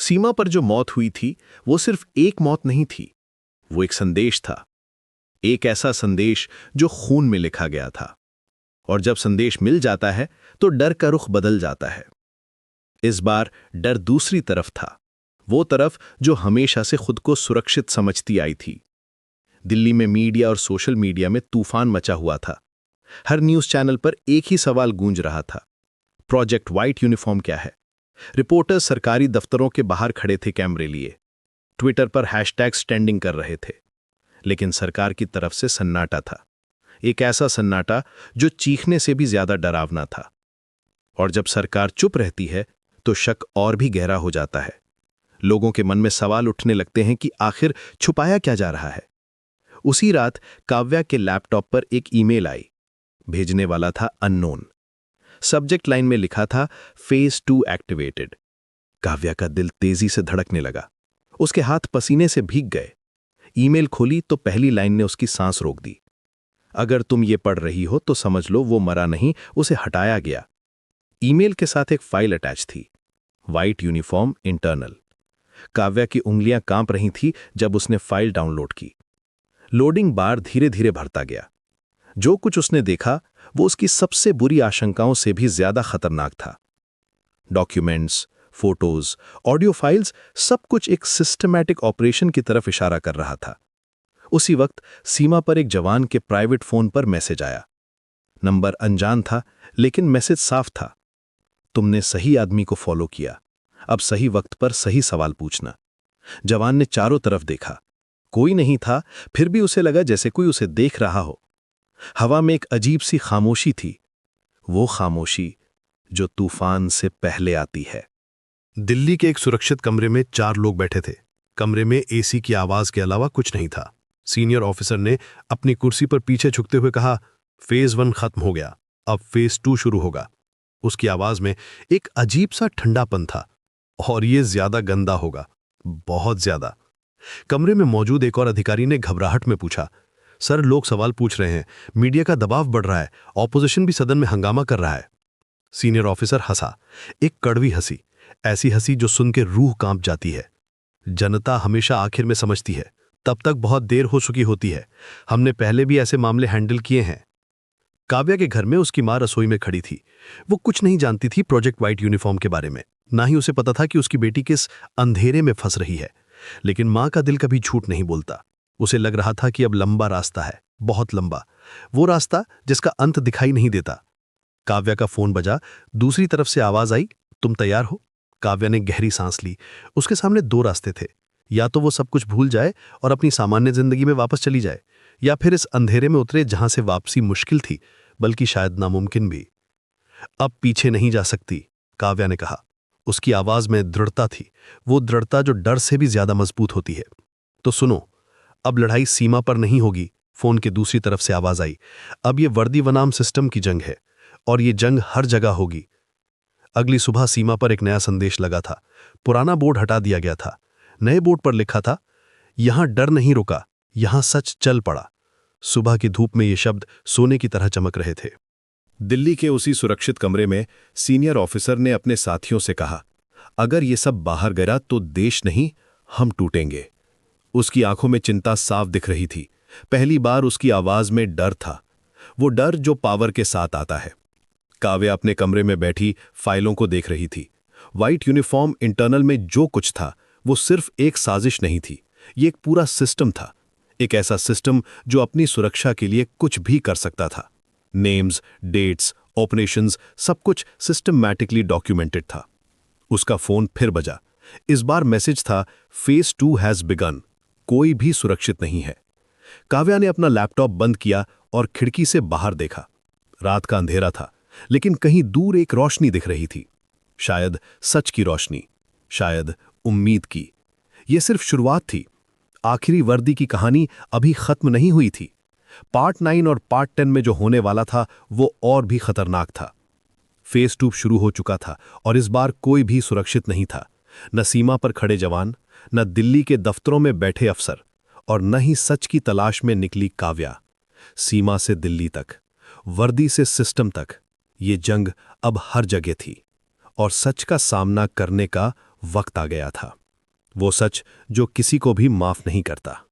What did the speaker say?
सीमा पर जो मौत हुई थी वो सिर्फ एक मौत नहीं थी, वो एक संदेश था। एक ऐसा संदेश जो खून में लिखा गया था। और जब संदेश मिल जाता है तो डर का रुख बदल जाता है। इस बार डर दूसरी तरफ था, वो तरफ जो हमेशा से खुद को सुरक्षित समझती आई थी। दिल्ली में मीडिया और सोशल मीडिया में तूफान मचा हुआ था। हर न्यूज़ चैनल पर एक ही सवाल गूंज रहा था, प्रोजेक्ट व्हाइट यूनिफॉर्म क्या है। रिपोर्टर्स सरकारी दफ्तरों के बाहर खड़े थे कैमरे लिए, ट्विटर पर हैशटैग्स ट्रेंडिंग कर रहे थे। लेकिन सरकार की तरफ से सन्नाटा था, एक ऐसा सन्नाटा जो चीखने से भी ज्यादा डरावना था। और जब सरकार चुप रहती है तो शक और भी गहरा हो जाता है। लोगों के मन में सवाल उठने लगते हैं कि आखिर छुपाया क्या जा रहा है। उसी रात काव्या के लैपटॉप पर एक ईमेल आई। भेजने वाला था अननोन। सब्जेक्ट लाइन में लिखा था फेज 2 एक्टिवेटेड। काव्या का दिल तेजी से धड़कने लगा, उसके हाथ पसीने से भीग गए। ईमेल खोली तो पहली लाइन ने उसकी सांस रोक दी। अगर तुम ये पढ़ रही हो तो समझ लो वो मरा नहीं, उसे हटाया गया। ईमेल के साथ एक फाइल अटैच थी, व्हाइट यूनिफॉर्म इंटरनल। काव्या की उंगलियां कांप रही थी जब उसने फाइल डाउनलोड की। लोडिंग बार धीरे धीरे भरता गया। जो कुछ उसने देखा वो उसकी सबसे बुरी आशंकाओं से भी ज्यादा खतरनाक था। डॉक्यूमेंट्स, फोटोज, ऑडियो फाइल्स, सब कुछ एक सिस्टमैटिक ऑपरेशन की तरफ इशारा कर रहा था। उसी वक्त सीमा पर एक जवान के प्राइवेट फोन पर मैसेज आया। नंबर अनजान था लेकिन मैसेज साफ था, तुमने सही आदमी को फॉलो किया, अब सही वक्त पर सही सवाल पूछना। जवान ने चारों तरफ देखा, कोई नहीं था, फिर भी उसे लगा जैसे कोई उसे देख रहा हो। हवा में एक अजीब सी खामोशी थी, वो खामोशी जो तूफान से पहले आती है। दिल्ली के एक सुरक्षित कमरे में 4 लोग बैठे थे। कमरे में एसी की आवाज के अलावा कुछ नहीं था। सीनियर ऑफिसर ने अपनी कुर्सी पर पीछे झुकते हुए कहा, फेज 1 खत्म हो गया, अब फेज 2 शुरू होगा। उसकी आवाज में एक अजीब सा ठंडापन था, और ये ज्यादा गंदा होगा, बहुत ज्यादा। कमरे में मौजूद एक और अधिकारी ने घबराहट में पूछा, सर लोग सवाल पूछ रहे हैं, मीडिया का दबाव बढ़ रहा है, ऑपोजिशन भी सदन में हंगामा कर रहा है। सीनियर ऑफिसर हंसा, एक कड़वी हंसी, ऐसी हंसी जो सुन के रूह कांप जाती है। जनता हमेशा आखिर में समझती है, तब तक बहुत देर हो चुकी होती है। हमने पहले भी ऐसे मामले हैंडल किए हैं। काव्या के घर में उसकी मां रसोई में खड़ी थी। वो कुछ नहीं जानती थी प्रोजेक्ट व्हाइट यूनिफॉर्म के बारे में, ना ही उसे पता था कि उसकी बेटी किस अंधेरे में फंस रही है। लेकिन मां का दिल कभी झूठ नहीं बोलता। उसे लग रहा था कि अब लंबा रास्ता है, बहुत लंबा, वो रास्ता जिसका अंत दिखाई नहीं देता। काव्या का फोन बजा, दूसरी तरफ से आवाज आई, तुम तैयार हो? काव्या ने गहरी सांस ली। उसके सामने 2 रास्ते थे, या तो वो सब कुछ भूल जाए और अपनी सामान्य जिंदगी में वापस चली जाए, या फिर इस अंधेरे में उतरे जहां से वापसी मुश्किल थी, बल्कि शायद नामुमकिन भी। अब पीछे नहीं जा सकती, काव्या ने कहा। उसकी आवाज में दृढ़ता थी, वो दृढ़ता जो डर से भी ज्यादा मजबूत होती है। तो सुनो, अब लड़ाई सीमा पर नहीं होगी, फोन के दूसरी तरफ से आवाज आई। अब ये वर्दी बनाम सिस्टम की जंग है, और ये जंग हर जगह होगी। अगली सुबह सीमा पर एक नया संदेश लगा था। पुराना बोर्ड हटा दिया गया था। नए बोर्ड पर लिखा था, यहां डर नहीं रुका, यहां सच चल पड़ा। सुबह की धूप में ये शब्द सोने की तरह चमक रहे थे। दिल्ली के उसी सुरक्षित कमरे में सीनियर ऑफिसर ने अपने साथियों से कहा, अगर ये सब बाहर गया तो देश नहीं, हम टूटेंगे। उसकी आंखों में चिंता साफ दिख रही थी। पहली बार उसकी आवाज में डर था, वो डर जो पावर के साथ आता है। काव्या अपने कमरे में बैठी फाइलों को देख रही थी। व्हाइट यूनिफॉर्म इंटरनल में जो कुछ था वो सिर्फ एक साजिश नहीं थी, ये एक पूरा सिस्टम था। एक ऐसा सिस्टम जो अपनी सुरक्षा के लिए कुछ भी कर सकता था। नेम्स, डेट्स, ऑपरेशंस, सब कुछ सिस्टमैटिकली डॉक्यूमेंटेड था। उसका फोन फिर बजा। इस बार मैसेज था, फेज 2 हैज बिगन, कोई भी सुरक्षित नहीं है। काव्या ने अपना लैपटॉप बंद किया और खिड़की से बाहर देखा। रात का अंधेरा था, लेकिन कहीं दूर एक रोशनी दिख रही थी। शायद सच की रोशनी, शायद उम्मीद की। यह सिर्फ शुरुआत थी। आखिरी वर्दी की कहानी अभी खत्म नहीं हुई थी। पार्ट 9 और पार्ट 10 में जो होने वाला था वो और भी खतरनाक था। फेज 2 शुरू हो चुका था और इस बार कोई भी सुरक्षित नहीं था। न सीमा पर खड़े जवान, न दिल्ली के दफ्तरों में बैठे अफसर, और न ही सच की तलाश में निकली काव्या। सीमा से दिल्ली तक, वर्दी से सिस्टम तक, ये जंग अब हर जगह थी और सच का सामना करने का वक्त आ गया था। वो सच जो किसी को भी माफ नहीं करता।